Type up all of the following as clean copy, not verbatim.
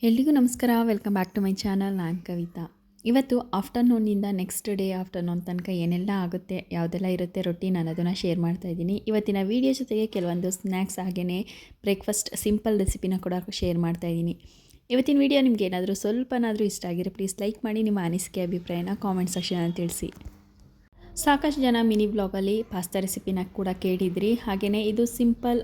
ಎಲ್ರಿಗೂ ನಮಸ್ಕಾರ. Welcome back to my channel. ನಾನು ಕವಿತಾ. ಇವತ್ತು ಆಫ್ಟರ್ನೂನಿಂದ ನೆಕ್ಸ್ಟ್ ಡೇ ಆಫ್ಟರ್ನೂನ್ ತನಕ ಏನೆಲ್ಲ ಆಗುತ್ತೆ, ಯಾವುದೆಲ್ಲ ಇರುತ್ತೆ ರೊಟೀನ್ ಅನ್ನೋದನ್ನು ಶೇರ್ ಮಾಡ್ತಾಯಿದ್ದೀನಿ. ಇವತ್ತಿನ ವೀಡಿಯೋ ಜೊತೆಗೆ ಕೆಲವೊಂದು ಸ್ನ್ಯಾಕ್ಸ್ ಹಾಗೆಯೇ ಬ್ರೇಕ್ಫಾಸ್ಟ್ ಸಿಂಪಲ್ ರೆಸಿಪಿನ ಕೂಡ ಶೇರ್ ಮಾಡ್ತಾಯಿದ್ದೀನಿ. ಇವತ್ತಿನ ವೀಡಿಯೋ ನಿಮ್ಗೆ ಏನಾದರೂ ಸ್ವಲ್ಪನಾದರೂ ಇಷ್ಟ ಆಗಿರೋ ಪ್ಲೀಸ್ ಲೈಕ್ ಮಾಡಿ, ನಿಮ್ಮ ಅನಿಸಿಕೆ ಅಭಿಪ್ರಾಯನ ಕಾಮೆಂಟ್ ಸೆಕ್ಷನಲ್ಲಿ ತಿಳಿಸಿ. ಸಾಕಷ್ಟು ಜನ ಮಿನಿ ಬ್ಲಾಗಲ್ಲಿ ಪಾಸ್ತಾ ರೆಸಿಪಿನ ಕೂಡ ಕೇಳಿದ್ರಿ. ಹಾಗೆಯೇ ಇದು ಸಿಂಪಲ್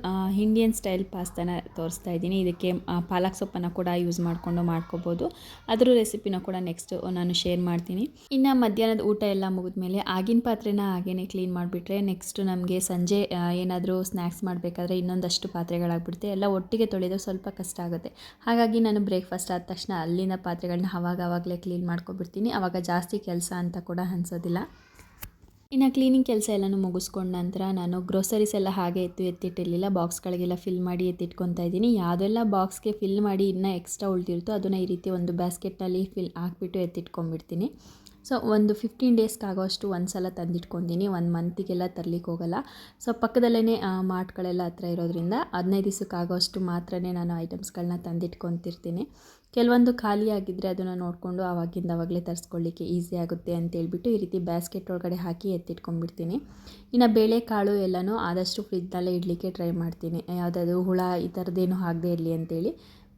ಇಂಡಿಯನ್ ಸ್ಟೈಲ್ ಪಾಸ್ತಾನ ತೋರಿಸ್ತಾ ಇದ್ದೀನಿ. ಇದಕ್ಕೆ ಪಾಲಕ್ ಸೊಪ್ಪನ್ನು ಕೂಡ ಯೂಸ್ ಮಾಡಿಕೊಂಡು ಮಾಡ್ಕೋಬೋದು. ಅದರ ರೆಸಿಪಿನ ಕೂಡ ನೆಕ್ಸ್ಟ್ ನಾನು ಶೇರ್ ಮಾಡ್ತೀನಿ. ಇನ್ನು ಮಧ್ಯಾಹ್ನದ ಊಟ ಎಲ್ಲ ಮುಗಿದ್ಮೇಲೆ ಆಗಿನ ಪಾತ್ರೆನ ಹಾಗೇ ಕ್ಲೀನ್ ಮಾಡಿಬಿಟ್ರೆ ನೆಕ್ಸ್ಟ್ ನಮಗೆ ಸಂಜೆ ಏನಾದರೂ ಸ್ನ್ಯಾಕ್ಸ್ ಮಾಡಬೇಕಾದ್ರೆ ಇನ್ನೊಂದಷ್ಟು ಪಾತ್ರೆಗಳಾಗ್ಬಿಡುತ್ತೆ. ಎಲ್ಲ ಒಟ್ಟಿಗೆ ತೊಳೆದು ಸ್ವಲ್ಪ ಕಷ್ಟ ಆಗುತ್ತೆ. ಹಾಗಾಗಿ ನಾನು ಬ್ರೇಕ್ಫಾಸ್ಟ್ ಆದ ತಕ್ಷಣ ಅಲ್ಲಿನ ಪಾತ್ರೆಗಳನ್ನ ಆವಾಗಲೇ ಕ್ಲೀನ್ ಮಾಡ್ಕೊಬಿಡ್ತೀನಿ. ಆವಾಗ ಜಾಸ್ತಿ ಕೆಲಸ ಅಂತ ಕೂಡ ಅನಿಸೋದಿಲ್ಲ. ಇನ್ನು ಕ್ಲೀನಿಂಗ್ ಕೆಲಸ ಎಲ್ಲನೂ ಮುಗಿಸ್ಕೊಂಡ ನಂತರ ನಾನು ಗ್ರೋಸರೀಸ್ ಎಲ್ಲ ಹಾಗೆ ಎತ್ತಿಟ್ಟಿರಲಿಲ್ಲ. ಬಾಕ್ಸ್ಗಳಿಗೆಲ್ಲ ಫಿಲ್ ಮಾಡಿ ಎತ್ತಿಟ್ಕೊತಾ ಇದ್ದೀನಿ. ಯಾವುದೆಲ್ಲ ಬಾಕ್ಸ್ಗೆ ಫಿಲ್ ಮಾಡಿ ಇನ್ನೂ ಎಕ್ಸ್ಟ್ರಾ ಉಳಿದಿರುತ್ತೋ ಅದನ್ನು ಈ ರೀತಿ ಒಂದು ಬ್ಯಾಸ್ಕೆಟ್ನಲ್ಲಿ ಹಾಕ್ಬಿಟ್ಟು ಎತ್ತಿಟ್ಕೊಂಡ್ಬಿಡ್ತೀನಿ. ಸೊ ಒಂದು 15 ಡೇಸ್ಗಾಗೋಷ್ಟು ಒಂದು ಸಲ ತಂದಿಟ್ಕೊತೀನಿ. 1 ಮಂತಿಗೆಲ್ಲ ತರಲಿಕ್ಕೆ ಹೋಗಲ್ಲ. ಸೊ ಪಕ್ಕದಲ್ಲೇ ಮಾರ್ಟ್ಗಳೆಲ್ಲ ಹತ್ರ ಇರೋದ್ರಿಂದ 15 ದಿವಸಕ್ಕಾಗೋಷ್ಟು ಮಾತ್ರನೇ ನಾನು ಐಟಮ್ಸ್ಗಳನ್ನ ತಂದಿಟ್ಕೊತಿರ್ತೀನಿ. ಕೆಲವೊಂದು ಖಾಲಿ ಆಗಿದ್ದರೆ ಅದನ್ನು ನೋಡಿಕೊಂಡು ಆವಾಗಲೇ ತರಿಸ್ಕೊಳ್ಳಿಕ್ಕೆ ಈಸಿ ಆಗುತ್ತೆ ಅಂತೇಳ್ಬಿಟ್ಟು ಈ ರೀತಿ ಬ್ಯಾಸ್ಕೆಟ್ ಒಳಗಡೆ ಹಾಕಿ ಎತ್ತಿಟ್ಕೊಂಡ್ಬಿಡ್ತೀನಿ. ಇನ್ನು ಬೇಳೆಕಾಳು ಎಲ್ಲನೂ ಆದಷ್ಟು ಫ್ರಿಜ್ನಲ್ಲೇ ಇಡಲಿಕ್ಕೆ ಟ್ರೈ ಮಾಡ್ತೀನಿ. ಯಾವುದಾದ್ರು ಹುಳ ಈ ಥರದ್ದೇನು ಆಗದೆ ಇರಲಿ ಅಂತೇಳಿ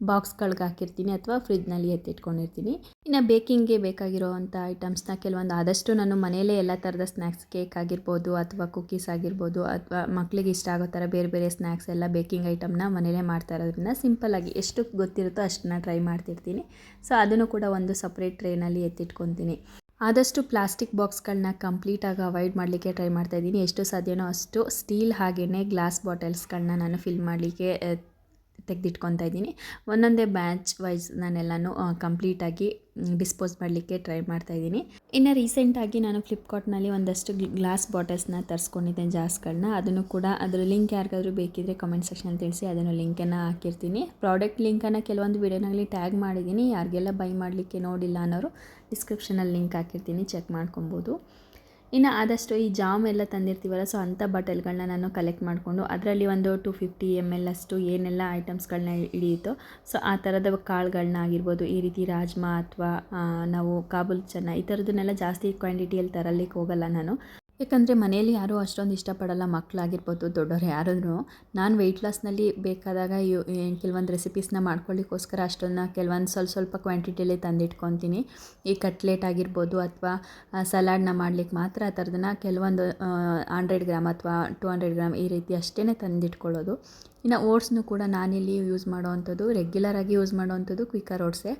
ಬಾಕ್ಸ್ಗಳಿಗೆ ಹಾಕಿರ್ತೀನಿ ಅಥವಾ ಫ್ರಿಜ್ನಲ್ಲಿ ಎತ್ತಿಟ್ಕೊಂಡಿರ್ತೀನಿ. ಇನ್ನು ಬೇಕಿಂಗ್ಗೆ ಬೇಕಾಗಿರೋವಂಥ ಐಟಮ್ಸ್ನ ಕೆಲವೊಂದು ಆದಷ್ಟು ನಾನು ಮನೆಯಲ್ಲೇ ಎಲ್ಲ ಥರದ ಸ್ನ್ಯಾಕ್ಸ್, ಕೇಕ್ ಆಗಿರ್ಬೋದು ಅಥವಾ ಕುಕ್ಕೀಸ್ ಆಗಿರ್ಬೋದು ಅಥವಾ ಮಕ್ಕಳಿಗೆ ಇಷ್ಟ ಆಗೋ ಥರ ಬೇರೆ ಬೇರೆ ಸ್ನ್ಯಾಕ್ಸ್ ಎಲ್ಲ ಬೇಕಿಂಗ್ ಐಟಮ್ನ ಮನೇಲೇ ಮಾಡ್ತಾ ಇರೋದ್ರಿಂದ ಸಿಂಪಲ್ಲಾಗಿ ಎಷ್ಟು ಗೊತ್ತಿರುತ್ತೋ ಅಷ್ಟನ್ನ ಟ್ರೈ ಮಾಡ್ತಿರ್ತೀನಿ. ಸೊ ಅದನ್ನು ಕೂಡ ಒಂದು ಸಪ್ರೇಟ್ ಟ್ರೇನಲ್ಲಿ ಎತ್ತಿಟ್ಕೊತೀನಿ. ಆದಷ್ಟು ಪ್ಲಾಸ್ಟಿಕ್ ಬಾಕ್ಸ್ಗಳನ್ನ ಕಂಪ್ಲೀಟಾಗಿ ಅವಾಯ್ಡ್ ಮಾಡಲಿಕ್ಕೆ ಟ್ರೈ ಮಾಡ್ತಾಯಿದ್ದೀನಿ. ಎಷ್ಟು ಸಾಧ್ಯನೋ ಅಷ್ಟು ಸ್ಟೀಲ್ ಹಾಗೆಯೇ ಗ್ಲಾಸ್ ಬಾಟಲ್ಸ್ಗಳನ್ನ ನಾನು ಫಿಲ್ ಮಾಡಲಿಕ್ಕೆ ತೆಗೆದಿಟ್ಕೊತಾ ಇದ್ದೀನಿ. ಒಂದೊಂದೇ ಬ್ಯಾಚ್ ವೈಸ್ ನಾನೆಲ್ಲನೂ ಕಂಪ್ಲೀಟಾಗಿ ಡಿಸ್ಪೋಸ್ ಮಾಡಲಿಕ್ಕೆ ಟ್ರೈ ಮಾಡ್ತಾಯಿದ್ದೀನಿ. ಇನ್ನು ರೀಸೆಂಟಾಗಿ ನಾನು ಫ್ಲಿಪ್ಕಾರ್ಟ್ನಲ್ಲಿ ಒಂದಷ್ಟು ಗ್ಲಾಸ್ ಬಾಟಲ್ಸ್ನ ತರಿಸ್ಕೊಂಡಿದ್ದೆ, ಜಾರ್ಸ್ಗಳನ್ನ. ಅದನ್ನು ಕೂಡ ಅದರ ಲಿಂಕ್ ಯಾರಿಗಾದ್ರೂ ಬೇಕಿದ್ದರೆ ಕಮೆಂಟ್ ಸೆಕ್ಷನಲ್ಲಿ ತಿಳಿಸಿ, ಅದನ್ನು ಲಿಂಕನ್ನು ಹಾಕಿರ್ತೀನಿ. ಪ್ರಾಡಕ್ಟ್ ಲಿಂಕನ್ನು ಕೆಲವೊಂದು ವೀಡಿಯೋನಲ್ಲಿ ಟ್ಯಾಗ್ ಮಾಡಿದ್ದೀನಿ. ಯಾರಿಗೆಲ್ಲ ಬೈ ಮಾಡಲಿಕ್ಕೆ ನೋಡಿಲ್ಲ ಅನ್ನೋರು ಡಿಸ್ಕ್ರಿಪ್ಷನಲ್ಲಿ ಲಿಂಕ್ ಹಾಕಿರ್ತೀನಿ, ಚೆಕ್ ಮಾಡ್ಕೊಬೋದು. ಇನ್ನು ಆದಷ್ಟು ಈ ಜಾಮ್ ಎಲ್ಲ ತಂದಿರ್ತೀವಲ್ಲ, ಸೊ ಅಂಥ ಬಾಟಲ್ಗಳನ್ನ ನಾನು ಕಲೆಕ್ಟ್ ಮಾಡಿಕೊಂಡು ಅದರಲ್ಲಿ ಒಂದು 250 ml ಅಷ್ಟು ಏನೆಲ್ಲ ಐಟಮ್ಸ್ಗಳನ್ನ ಹಿಡಿಯುತ್ತೋ ಸೊ ಆ ಥರದ ಕಾಳುಗಳನ್ನ ಆಗಿರ್ಬೋದು, ಈ ರೀತಿ ರಾಜ್ಮಾ ಅಥವಾ ನಾವು ಕಾಬೂಲ್ ಚನ್ನ ಈ ಥರದನ್ನೆಲ್ಲ ಜಾಸ್ತಿ ಕ್ವಾಂಟಿಟಿಯಲ್ಲಿ ತರಲಿಕ್ಕೆ ಹೋಗಲ್ಲ ನಾನು. ಯಾಕಂದರೆ ಮನೆಯಲ್ಲಿ ಯಾರೂ ಅಷ್ಟೊಂದು ಇಷ್ಟಪಡಲ್ಲ, ಮಕ್ಕಳಾಗಿರ್ಬೋದು ದೊಡ್ಡವ್ರು ಯಾರಾದ್ರೂ. ನಾನು ವೆಯ್ಟ್ ಲಾಸ್ನಲ್ಲಿ ಬೇಕಾದಾಗ ಕೆಲವೊಂದು ರೆಸಿಪೀಸ್ನ ಮಾಡ್ಕೊಳ್ಳಿಕ್ಕೋಸ್ಕರ ಅಷ್ಟನ್ನು ಕೆಲವೊಂದು ಸ್ವಲ್ಪ ಕ್ವಾಂಟಿಟಿಯಲ್ಲಿ ತಂದಿಟ್ಕೊತೀನಿ. ಈ ಕಟ್ಲೆಟ್ ಆಗಿರ್ಬೋದು ಅಥವಾ ಸಲಾಡ್ನ ಮಾಡಲಿಕ್ಕೆ ಮಾತ್ರ ಆ ಥರದನ್ನು ಕೆಲವೊಂದು 100 ಗ್ರಾಮ್ ಅಥವಾ 200 ಗ್ರಾಮ್ ಈ ರೀತಿ ಅಷ್ಟೇ ತಂದಿಟ್ಕೊಳ್ಳೋದು. ಇನ್ನು ಓಟ್ಸ್ನು ಕೂಡ ನಾನಿಲ್ಲಿ ಯೂಸ್ ಮಾಡೋವಂಥದ್ದು, ರೆಗ್ಯುಲರಾಗಿ ಯೂಸ್ ಮಾಡೋವಂಥದ್ದು ಕ್ವಿಕರ್ ಓಟ್ಸೇ.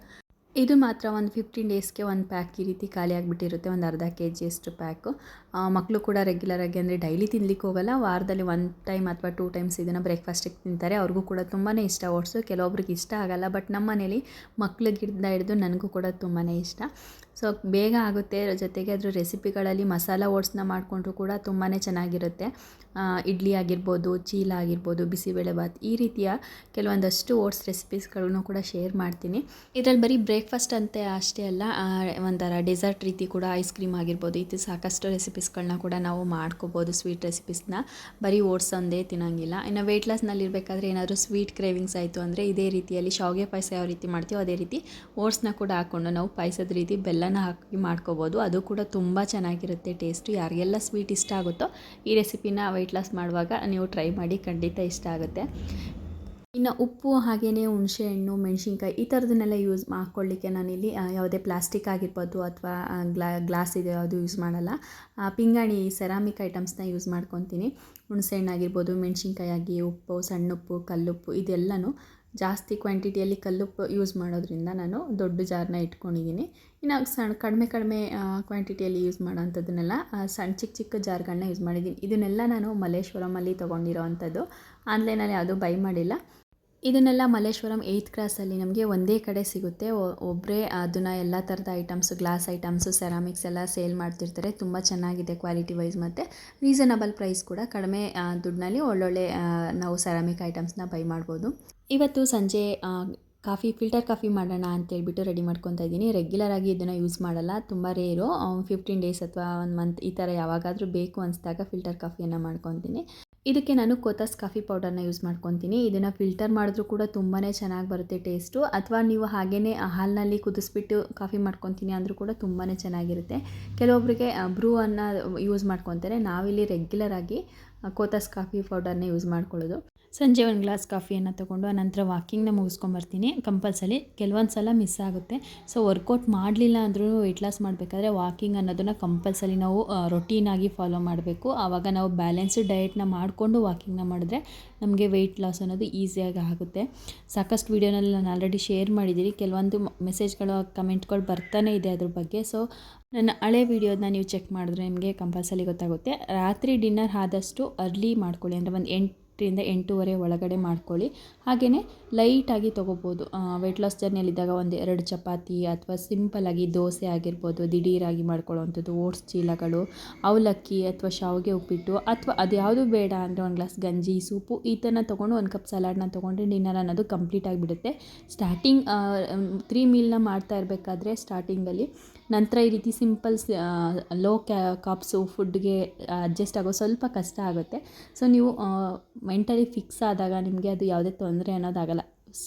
ಇದು ಮಾತ್ರ ಒಂದು 15 ಡೇಸ್ಗೆ ಒಂದು ಪ್ಯಾಕ್ ಈ ರೀತಿ ಖಾಲಿ ಆಗಿಬಿಟ್ಟಿರುತ್ತೆ, ಒಂದು ಅರ್ಧ kg ಪ್ಯಾಕು. ಮಕ್ಕಳು ಕೂಡ ರೆಗ್ಯುಲರಾಗಿ ಅಂದರೆ ಡೈಲಿ ತಿನ್ಲಿಕ್ಕೆ ಹೋಗಲ್ಲ, ವಾರದಲ್ಲಿ 1 ಟೈಮ್ ಅಥವಾ 2 ಟೈಮ್ಸ್ ಇದನ್ನು ಬ್ರೇಕ್ಫಾಸ್ಟಿಗೆ ತಿಂತಾರೆ. ಅವ್ರಿಗೂ ಕೂಡ ತುಂಬಾ ಇಷ್ಟ ಓಟ್ಸು. ಕೆಲವೊಬ್ರಿಗೆ ಇಷ್ಟ ಆಗಲ್ಲ, ಬಟ್ ನಮ್ಮ ಮನೇಲಿ ಮಕ್ಳಿಗಿಂದ ಹಿಡಿದು ನನಗೂ ಕೂಡ ತುಂಬಾ ಇಷ್ಟ. ಸೊ ಬೇಗ ಆಗುತ್ತೆ, ಜೊತೆಗೆ ಅದ್ರ ರೆಸಿಪಿಗಳಲ್ಲಿ ಮಸಾಲ ಓಟ್ಸ್ನ ಮಾಡಿಕೊಂಡ್ರು ಕೂಡ ತುಂಬಾ ಚೆನ್ನಾಗಿರುತ್ತೆ. ಇಡ್ಲಿ ಆಗಿರ್ಬೋದು, ಚೀಲ ಆಗಿರ್ಬೋದು, ಬಿಸಿಬೇಳೆಬಾತ್ ಈ ರೀತಿಯ ಕೆಲವೊಂದಷ್ಟು ಓಟ್ಸ್ ರೆಸಿಪೀಸ್ಗಳನ್ನು ಕೂಡ ಶೇರ್ ಮಾಡ್ತೀನಿ. ಇದರಲ್ಲಿ ಬರೀ ಬ್ರೇಕ್ಫಾಸ್ಟ್ ಅಂತೆ ಅಷ್ಟೇ ಅಲ್ಲ, ಒಂಥರ ಡೆಸರ್ಟ್ ರೀತಿ ಕೂಡ ಐಸ್ ಕ್ರೀಮ್ ಆಗಿರ್ಬೋದು, ಇದು ಸಾಕಷ್ಟು ರೆಸಿಪೀಸ್ಗಳನ್ನ ಕೂಡ ನಾವು ಮಾಡ್ಕೋಬೋದು. ಸ್ವೀಟ್ ರೆಸಿಪೀಸ್ನ ಬರೀ ಓಟ್ಸ್ ಒಂದೇ ತಿನ್ನೋಂಗಿಲ್ಲ. ಇನ್ನು ವೆಯ್ಟ್ ಲಾಸ್ನಲ್ಲಿ ಇರಬೇಕಾದ್ರೆ ಏನಾದರೂ ಸ್ವೀಟ್ ಕ್ರೇವಿಂಗ್ಸ್ ಆಯಿತು ಅಂದರೆ ಇದೇ ರೀತಿಯಲ್ಲಿ ಶಾವಿಗೆ ಪಾಯಸ ಯಾವ ರೀತಿ ಮಾಡ್ತೀವೋ ಅದೇ ರೀತಿ ಓಟ್ಸ್ನ ಕೂಡ ಹಾಕ್ಕೊಂಡು ನಾವು ಪಾಯಸದ ರೀತಿ ಬೆಲ್ಲನ ಹಾಕಿ ಮಾಡ್ಕೋಬೋದು. ಅದು ಕೂಡ ತುಂಬ ಚೆನ್ನಾಗಿರುತ್ತೆ ಟೇಸ್ಟು. ಯಾರಿಗೆಲ್ಲ ಸ್ವೀಟ್ ಇಷ್ಟ ಆಗುತ್ತೋ ಈ ರೆಸಿಪಿನ ವೆಯ್ಟ್ ಲಾಸ್ ಮಾಡುವಾಗ ನೀವು ಟ್ರೈ ಮಾಡಿ, ಖಂಡಿತ ಇಷ್ಟ ಆಗುತ್ತೆ. ಇನ್ನು ಉಪ್ಪು ಹಾಗೆಯೇ ಹುಣಸೆಹಣ್ಣು, ಮೆಣಸಿನ್ಕಾಯಿ ಈ ಥರದನ್ನೆಲ್ಲ ಯೂಸ್ ಮಾಡ್ಕೊಳ್ಳಿಕ್ಕೆ ನಾನಿಲ್ಲಿ ಯಾವುದೇ ಪ್ಲಾಸ್ಟಿಕ್ ಆಗಿರ್ಬೋದು ಅಥವಾ ಗ್ಲಾಸ್ ಇದೆ ಯಾವುದು ಯೂಸ್ ಮಾಡಲ್ಲ. ಪಿಂಗಾಣಿ ಸೆರಾಮಿಕ್ ಐಟಮ್ಸ್ನ ಯೂಸ್ ಮಾಡ್ಕೊತೀನಿ. ಹುಣಸೆಹಣ್ಣು ಆಗಿರ್ಬೋದು, ಮೆಣಸಿನ್ಕಾಯಿ ಆಗಿ, ಉಪ್ಪು, ಸಣ್ಣುಪ್ಪು, ಕಲ್ಲುಪ್ಪು ಇದೆಲ್ಲನೂ ಜಾಸ್ತಿ ಕ್ವಾಂಟಿಟಿಯಲ್ಲಿ ಕಲ್ಲುಪ್ಪು ಯೂಸ್ ಮಾಡೋದ್ರಿಂದ ನಾನು ದೊಡ್ಡ ಜಾರ್ನ ಇಟ್ಕೊಂಡಿದ್ದೀನಿ. ಇನ್ನು ಕಡಿಮೆ ಕ್ವಾಂಟಿಟಿಯಲ್ಲಿ ಯೂಸ್ ಮಾಡೋವಂಥದ್ದನ್ನೆಲ್ಲ ಚಿಕ್ಕ ಜಾರ್ಗಳನ್ನ ಯೂಸ್ ಮಾಡಿದ್ದೀನಿ. ಇದನ್ನೆಲ್ಲ ನಾನು ಮಲ್ಲೇಶ್ವರಮಲ್ಲಿ ತೊಗೊಂಡಿರೋ ಅಂಥದ್ದು, ಆನ್ಲೈನಲ್ಲಿ ಯಾವುದೂ ಬೈ ಮಾಡಿಲ್ಲ. ಇದನ್ನೆಲ್ಲ ಮಲ್ಲೇಶ್ವರಂ 8th ಕ್ರಾಸಲ್ಲಿ ನಮಗೆ ಒಂದೇ ಕಡೆ ಸಿಗುತ್ತೆ. ಒಬ್ಬರೇ ಅದನ್ನು ಎಲ್ಲ ಥರದ ಐಟಮ್ಸು, ಗ್ಲಾಸ್ ಐಟಮ್ಸು, ಸೆರಾಮಿಕ್ಸ್ ಎಲ್ಲ ಸೇಲ್ ಮಾಡ್ತಿರ್ತಾರೆ. ತುಂಬ ಚೆನ್ನಾಗಿದೆ ಕ್ವಾಲಿಟಿ ವೈಸ್ ಮತ್ತು ರೀಸನಬಲ್ ಪ್ರೈಸ್ ಕೂಡ. ಕಡಿಮೆ ದುಡ್ಡಿನಲ್ಲಿ ಒಳ್ಳೊಳ್ಳೆ ನಾವು ಸೆರಾಮಿಕ್ ಐಟಮ್ಸ್ನ ಬೈ ಮಾಡ್ಬೋದು. ಇವತ್ತು ಸಂಜೆ ಫಿಲ್ಟರ್ ಕಾಫಿ ಮಾಡೋಣ ಅಂತೇಳ್ಬಿಟ್ಟು ರೆಡಿ ಮಾಡ್ಕೊತಾ ಇದ್ದೀನಿ. ರೆಗ್ಯುಲರಾಗಿ ಇದನ್ನು ಯೂಸ್ ಮಾಡಲ್ಲ, ತುಂಬ ರೇರು. 15 ಡೇಸ್ ಅಥವಾ 1 ಮಂತ್ ಈ ಥರ ಯಾವಾಗಾದರೂ ಬೇಕು ಅನಿಸಿದಾಗ ಫಿಲ್ಟರ್ ಕಾಫಿಯನ್ನು ಮಾಡ್ಕೊತೀನಿ. ಇದಕ್ಕೆ ನಾನು ಕೋತಾಸ್ ಕಾಫಿ ಪೌಡರ್ನ ಯೂಸ್ ಮಾಡ್ಕೊತೀನಿ. ಇದನ್ನು ಫಿಲ್ಟರ್ ಮಾಡಿದ್ರೂ ಕೂಡ ತುಂಬಾ ಚೆನ್ನಾಗಿ ಬರುತ್ತೆ ಟೇಸ್ಟು. ಅಥವಾ ನೀವು ಹಾಗೇ ಹಾಲಿನಲ್ಲಿ ಕುದಿಸ್ಬಿಟ್ಟು ಕಾಫಿ ಮಾಡ್ಕೊತೀನಿ ಅಂದರೂ ಕೂಡ ತುಂಬಾ ಚೆನ್ನಾಗಿರುತ್ತೆ. ಕೆಲವೊಬ್ಬರಿಗೆ ಬ್ರೂ ಯೂಸ್ ಮಾಡ್ಕೊತಾರೆ. ನಾವಿಲ್ಲಿ ರೆಗ್ಯುಲರಾಗಿ ಕೋತಾಸ್ ಕಾಫಿ ಪೌಡರ್ನ ಯೂಸ್ ಮಾಡ್ಕೊಳ್ಳೋದು. ಸಂಜೆ ಒಂದು ಗ್ಲಾಸ್ ಕಾಫಿಯನ್ನು ತೊಗೊಂಡು ಆನಂತರ ವಾಕಿಂಗ್ನ ಮುಗಿಸ್ಕೊಂಬರ್ತೀನಿ. ಕಂಪಲ್ಸರಿ ಕೆಲವೊಂದು ಸಲ ಮಿಸ್ ಆಗುತ್ತೆ. ಸೊ ವರ್ಕೌಟ್ ಮಾಡಲಿಲ್ಲ ಅಂದ್ರೂ ವೆಯ್ಟ್ ಲಾಸ್ ಮಾಡಬೇಕಾದ್ರೆ ವಾಕಿಂಗ್ ಅನ್ನೋದನ್ನು ಕಂಪಲ್ಸರಿ ನಾವು ರೊಟೀನಾಗಿ ಫಾಲೋ ಮಾಡಬೇಕು. ಆವಾಗ ನಾವು ಬ್ಯಾಲೆನ್ಸ್ಡ್ ಡಯೆಟ್ನ ಮಾಡಿಕೊಂಡು ವಾಕಿಂಗ್ನ ಮಾಡಿದ್ರೆ ನಮಗೆ ವೆಯ್ಟ್ ಲಾಸ್ ಅನ್ನೋದು ಈಸಿಯಾಗಿ ಆಗುತ್ತೆ. ಸಾಕಷ್ಟು ವೀಡಿಯೋನಲ್ಲಿ ನಾನು ಆಲ್ರೆಡಿ ಶೇರ್ ಮಾಡಿದ್ದೀನಿ. ಕೆಲವೊಂದು ಮೆಸೇಜ್ಗಳು ಕಮೆಂಟ್ಗಳು ಬರ್ತಾನೆ ಇದೆ ಅದ್ರ ಬಗ್ಗೆ. ಸೊ ನನ್ನ ಹಳೆ ವೀಡಿಯೋದನ್ನ ನೀವು ಚೆಕ್ ಮಾಡಿದ್ರೆ ನಿಮಗೆ ಕಂಪಲ್ಸರಿ ಗೊತ್ತಾಗುತ್ತೆ. ರಾತ್ರಿ ಡಿನ್ನರ್ ಆದಷ್ಟು ಅರ್ಲಿ ಮಾಡ್ಕೊಳ್ಳಿ, ಅಂದರೆ ಒಂದು 8ರಿಂದ 8:30 ಒಳಗಡೆ ಮಾಡ್ಕೊಳ್ಳಿ. ಹಾಗೆಯೇ ಲೈಟಾಗಿ ತೊಗೋಬೋದು. ವೆಯ್ಟ್ ಲಾಸ್ ಜರ್ನಿಯಲ್ಲಿದ್ದಾಗ ಒಂದು 2 ಚಪಾತಿ ಅಥವಾ ಸಿಂಪಲ್ಲಾಗಿ ದೋಸೆ ಆಗಿರ್ಬೋದು, ದಿಢೀರಾಗಿ ಮಾಡ್ಕೊಳ್ಳೋವಂಥದ್ದು, ಓಟ್ಸ್ ಚೀಲಗಳು, ಅವಲಕ್ಕಿ ಅಥವಾ ಶಾವಿಗೆ ಉಪ್ಪಿಟ್ಟು, ಅಥವಾ ಅದು ಯಾವುದು ಬೇಡ ಅಂದರೆ ಒಂದು ಗ್ಲಾಸ್ ಗಂಜಿ, ಸೂಪು ಈ ಥರ ತೊಗೊಂಡು 1 ಕಪ್ ಸಲಾಡ್ನ ತೊಗೊಂಡ್ರೆ ಡಿನ್ನರ್ ಅನ್ನೋದು ಕಂಪ್ಲೀಟ್ ಆಗಿಬಿಡುತ್ತೆ. ಸ್ಟಾರ್ಟಿಂಗ್ 3 ಮೀಲ್ನ ಮಾಡ್ತಾ ಇರಬೇಕಾದ್ರೆ ಸ್ಟಾರ್ಟಿಂಗಲ್ಲಿ, ನಂತರ ಈ ರೀತಿ ಸಿಂಪಲ್ ಲೋ ಕಾರ್ಬ್ಸು ಫುಡ್ಗೆ ಅಡ್ಜಸ್ಟ್ ಆಗೋ ಸ್ವಲ್ಪ ಕಷ್ಟ ಆಗುತ್ತೆ. ಸೊ ನೀವು ಮೆಂಟಲಿ ಫಿಕ್ಸ್ ಆದಾಗ ನಿಮಗೆ ಅದು ಯಾವುದೇ ತೊಂದರೆ ಅನ್ನೋದಾಗಲ್ಲ.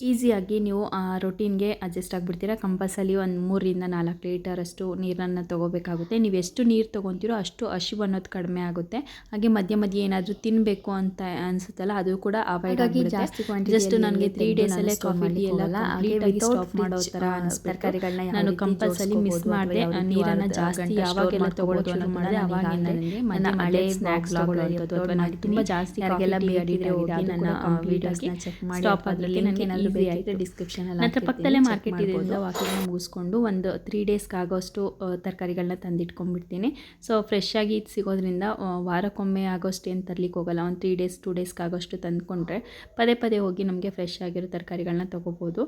ಈಸಿಯಾಗಿ ನೀವು ರೊಟೀನ್ಗೆ ಅಡ್ಜಸ್ಟ್ ಆಗಿಬಿಡ್ತೀರಾ. ಕಂಪಲ್ಸರಿ ಒಂದು 3ರಿಂದ 4 ಲೀಟರಷ್ಟು ನೀರನ್ನು ತೊಗೋಬೇಕಾಗುತ್ತೆ. ನೀವು ಎಷ್ಟು ನೀರು ತೊಗೊತೀರೋ ಅಷ್ಟು ಹಸಿವು ಅನ್ನೋದು ಕಡಿಮೆ ಆಗುತ್ತೆ. ಹಾಗೆ ಮಧ್ಯೆ ಮಧ್ಯೆ ಏನಾದರೂ ತಿನ್ನಬೇಕು ಅಂತ ಅನಿಸುತ್ತಲ್ಲ, ಅದು ಕೂಡ ಅವಾಯ್ಡ್ ಆಗಿ ಜಾಸ್ತಿ ಕ್ವಾಂಟಿಟಿ. ಜಸ್ಟ್ ನನಗೆ 3 ಡೇಸಲ್ಲೇ ಕಾಫಿ ಟೀ ಎಲ್ಲ ಕಂಪ್ಲೀಟಾಗಿ ಸ್ಟಾಪ್ ಮಾಡೋ ಥರ ತರಕಾರಿಗಳನ್ನ ನಾನು ಕಂಪಲ್ಸರಿ ಮಿಸ್ ಮಾಡಿದೆ. ನೀರನ್ನು ಜಾಸ್ತಿ ಯಾವಾಗೆಲ್ಲ ತೊಗೊಳ್ಳೋಕೆ ಶುರು ಮಾಡಿದೆ ಅವಾಗಿಂದ ನನಗೆ ನನ್ನ ಹಳೆ ಸ್ನ್ಯಾಕ್ಸ್ ತೊಗೊಳ್ಳೋದು ಅಥವಾ ನಾನು ತುಂಬ ಜಾಸ್ತಿ ಯಾರಿಗೆಲ್ಲ ಬೇಕಿದ್ರೆ ಹೋಗಿ ನನ್ನ ವೀಡಿಯೋಸ್ನ ಚೆಕ್ ಮಾಡಿ ಸ್ಟಾಪ್ ಅದರಲ್ಲಿ ನನಗೆ ಈಸಿ ಆಯಿತು ಡಿಸ್ಕ್ರಿಪ್ಷನಲ್ಲಿ. ನಂತರ ಪಕ್ಕದಲ್ಲೇ ಮಾರ್ಕೆಟ್ ಇದರಿಂದ ವಾಕಿಂಗ್ನ ಮುಗಿಸ್ಕೊಂಡು ಒಂದು 3 ಡೇಸ್ಗೆ ಆಗೋಷ್ಟು ತರಕಾರಿಗಳನ್ನ ತಂದಿಟ್ಕೊಂಡ್ಬಿಡ್ತೀನಿ. ಸೊ ಫ್ರೆಶ್ ಆಗಿ ಸಿಗೋದ್ರಿಂದ ವಾರಕ್ಕೊಮ್ಮೆ ಆಗೋಷ್ಟು ಏನು ತರಲಿಕ್ಕೆ ಹೋಗಲ್ಲ. ಒಂದು 3 ಡೇಸ್ 2 ಡೇಸ್ಗೆ ಆಗೋಷ್ಟು ತಂದುಕೊಂಡ್ರೆ ಪದೇ ಪದೇ ಹೋಗಿ ನಮಗೆ ಫ್ರೆಶ್ ಆಗಿರೋ ತರಕಾರಿಗಳನ್ನ ತೊಗೋಬೋದು.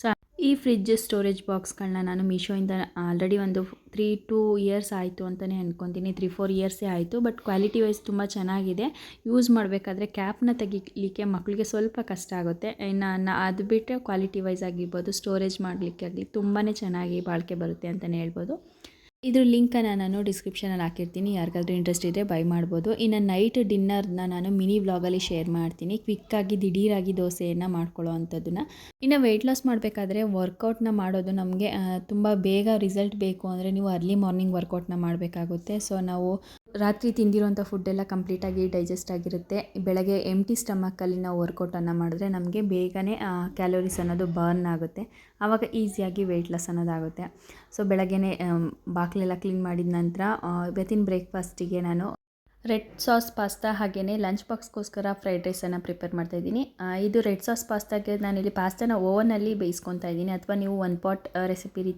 ಸೊ ಈ ಫ್ರಿಡ್ಜ್ ಸ್ಟೋರೇಜ್ ಬಾಕ್ಸ್ಗಳನ್ನ ನಾನು ಮೀಶೋಯಿಂದ ಆಲ್ರೆಡಿ ಒಂದು 3-2 ಇಯರ್ಸ್ ಆಯಿತು ಅಂತಲೇ ಅಂದ್ಕೊತೀನಿ. 3-4 ಇಯರ್ಸೇ ಆಯಿತು. ಬಟ್ ಕ್ವಾಲಿಟಿ ವೈಸ್ ತುಂಬ ಚೆನ್ನಾಗಿದೆ. ಯೂಸ್ ಮಾಡಬೇಕಾದ್ರೆ ಕ್ಯಾಪ್ನ ತೆಗಿಲಿಕ್ಕೆ ಮಕ್ಕಳಿಗೆ ಸ್ವಲ್ಪ ಕಷ್ಟ ಆಗುತ್ತೆ. ಇನ್ನು ಅದು ಬಿಟ್ಟರೆ ಕ್ವಾಲಿಟಿ ವೈಸ್ ಆಗಿರ್ಬೋದು, ಸ್ಟೋರೇಜ್ ಮಾಡಲಿಕ್ಕೆ ಆಗಲಿ ತುಂಬಾ ಚೆನ್ನಾಗಿ ಬಾಳಿಕೆ ಬರುತ್ತೆ ಅಂತಲೇ ಹೇಳ್ಬೋದು. ಇದ್ರ ಲಿಂಕನ್ನು ನಾನು ಡಿಸ್ಕ್ರಿಪ್ಷನಲ್ಲಿ ಹಾಕಿರ್ತೀನಿ. ಯಾರಿಗಾದ್ರೂ ಇಂಟ್ರೆಸ್ಟ್ ಇದ್ದರೆ ಬೈ ಮಾಡ್ಬೋದು. ಇನ್ನು ನೈಟ್ ಡಿನ್ನರ್ನ ನಾನು ಮಿನಿ ವ್ಲಾಗಲ್ಲಿ ಶೇರ್ ಮಾಡ್ತೀನಿ. ಕ್ವಿಕ್ಕಾಗಿ ದಿಢೀರಾಗಿ ದೋಸೆಯನ್ನು ಮಾಡ್ಕೊಳ್ಳೋ ಅಂಥದ್ದನ್ನು. ಇನ್ನು ವೆಯ್ಟ್ ಲಾಸ್ ಮಾಡಬೇಕಾದ್ರೆ ವರ್ಕೌಟ್ನ ಮಾಡೋದು ನಮಗೆ ತುಂಬ ಬೇಗ ರಿಸಲ್ಟ್ ಬೇಕು ಅಂದರೆ ನೀವು ಅರ್ಲಿ ಮಾರ್ನಿಂಗ್ ವರ್ಕೌಟ್ನ ಮಾಡಬೇಕಾಗುತ್ತೆ. ಸೊ ನಾವು ರಾತ್ರಿ ತಿಂದಿರೋಂಥ ಫುಡ್ಡೆಲ್ಲ ಕಂಪ್ಲೀಟಾಗಿ ಡೈಜೆಸ್ಟ್ ಆಗಿರುತ್ತೆ. ಬೆಳಗ್ಗೆ ಎಂಟಿ ಸ್ಟಮಕ್ಕಲ್ಲಿ ನಾವು ವರ್ಕೌಟನ್ನು ಮಾಡಿದ್ರೆ ನಮಗೆ ಬೇಗನೆ ಕ್ಯಾಲೋರೀಸ್ ಅನ್ನೋದು ಬರ್ನ್ ಆಗುತ್ತೆ. ಆವಾಗ ಈಸಿಯಾಗಿ ವೆಯ್ಟ್ ಲಾಸ್ ಅನ್ನೋದಾಗುತ್ತೆ. ಸೊ ಬೆಳಗ್ಗೆನೇ ಬಾಗಿಲೆಲ್ಲ ಕ್ಲೀನ್ ಮಾಡಿದ ನಂತರ ಇವತ್ತಿನ ಬ್ರೇಕ್ಫಾಸ್ಟಿಗೆ ನಾನು ರೆಡ್ ಸಾಸ್ ಪಾಸ್ತಾ ಹಾಗೆಯೇ ಲಂಚ್ ಬಾಕ್ಸ್ಗೋಸ್ಕರ ಫ್ರೈಡ್ ರೈಸನ್ನು ಪ್ರಿಪೇರ್ ಮಾಡ್ತಾಯಿದ್ದೀನಿ. ಇದು ರೆಡ್ ಸಾಸ್ ಪಾಸ್ತಾಗೆ ನಾನಿಲ್ಲಿ ಪಾಸ್ತಾನ ಓವನಲ್ಲಿ ಬೇಯಿಸ್ಕೊತಾ ಇದ್ದೀನಿ. ಅಥವಾ ನೀವು 1 ಪಾಟ್ ರೆಸಿಪಿ